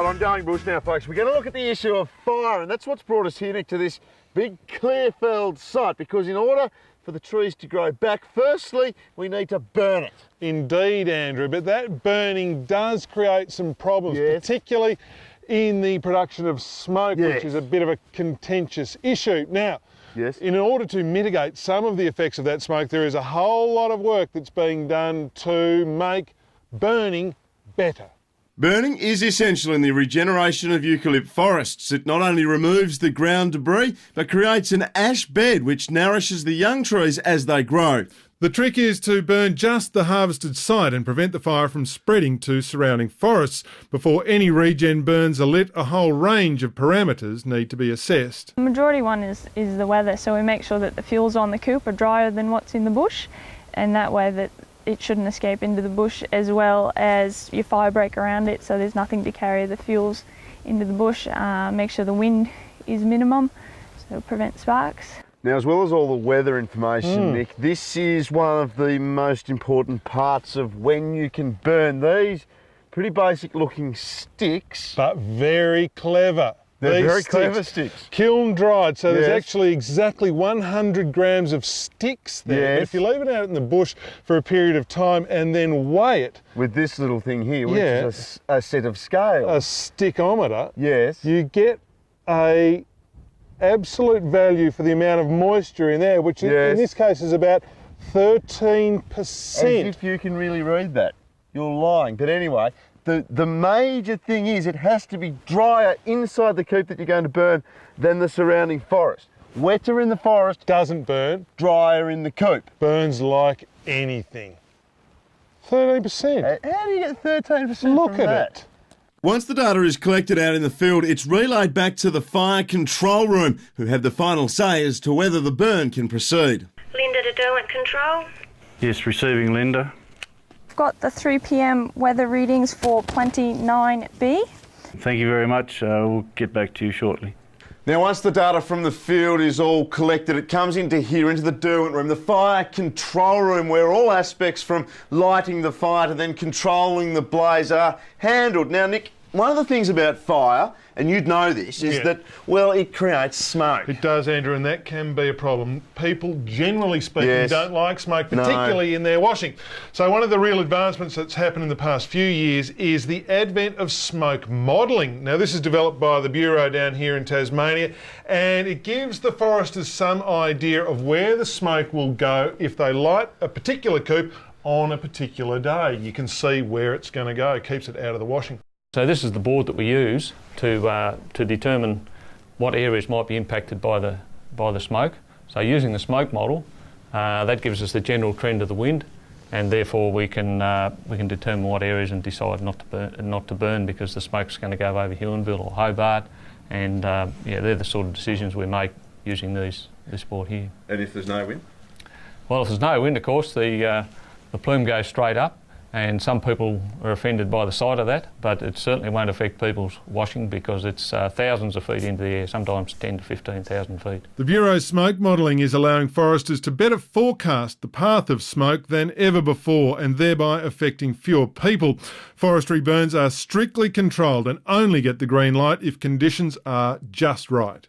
ongoing bush now, folks. We're going to look at the issue of fire, and that's what's brought us here, Nick, to this big clearfield site, because in order for the trees to grow back, firstly, we need to burn it. Indeed, Andrew, but that burning does create some problems, particularly in the production of smoke, which is a bit of a contentious issue. Now, in order to mitigate some of the effects of that smoke, there is a whole lot of work that's being done to make burning better. Burning is essential in the regeneration of eucalypt forests. It not only removes the ground debris, but creates an ash bed which nourishes the young trees as they grow. The trick is to burn just the harvested site and prevent the fire from spreading to surrounding forests. Before any regen burns are lit, a whole range of parameters need to be assessed. The majority one is the weather, so we make sure that the fuels on the coop are drier than what's in the bush, and that way that it shouldn't escape into the bush, as well as your fire break around it, so there's nothing to carry the fuels into the bush. Make sure the wind is minimum, so prevent sparks. Now, as well as all the weather information, Nick, this is one of the most important parts of when you can burn these pretty basic looking sticks. But very clever. They're very clever sticks. Kiln dried, so there's actually exactly 100 grams of sticks there. But if you leave it out in the bush for a period of time and then weigh it. With this little thing here, which is a set of scales. A stickometer. Yes. You get a absolute value for the amount of moisture in there, which in this case is about 13%. As if you can really read that. You're lying. But anyway, the major thing is it has to be drier inside the coop that you're going to burn than the surrounding forest. Wetter in the forest doesn't burn. Drier in the coop. Burns like anything. 13%. How do you get 13% Look from at that? it. Once the data is collected out in the field, it's relayed back to the fire control room, who have the final say as to whether the burn can proceed. Linda to Derwent Control. Yes, receiving Linda. I've got the 3 p.m. weather readings for Plenty 9B. Thank you very much. We'll get back to you shortly. Now, once the data from the field is all collected, it comes into here, into the Derwent room, the fire control room, where all aspects from lighting the fire to then controlling the blaze are handled. Now, Nick, one of the things about fire, and you'd know this, is that, well, it creates smoke. It does, Andrew, and that can be a problem. People, generally speaking, don't like smoke, particularly in their washing. So one of the real advancements that's happened in the past few years is the advent of smoke modelling. Now, this is developed by the Bureau down here in Tasmania, and it gives the foresters some idea of where the smoke will go if they light a particular coop on a particular day. You can see where it's going to go. It keeps it out of the washing. So this is the board that we use to determine what areas might be impacted by the smoke. So using the smoke model, that gives us the general trend of the wind, and therefore we can determine what areas and decide not to burn because the smoke's going to go over Huonville or Hobart, and they're the sort of decisions we make using this board here. And if there's no wind? Well, if there's no wind, of course, the plume goes straight up. And some people are offended by the sight of that, but it certainly won't affect people's washing because it's thousands of feet into the air, sometimes 10 to 15,000 feet. The Bureau's smoke modelling is allowing foresters to better forecast the path of smoke than ever before and thereby affecting fewer people. Forestry burns are strictly controlled and only get the green light if conditions are just right.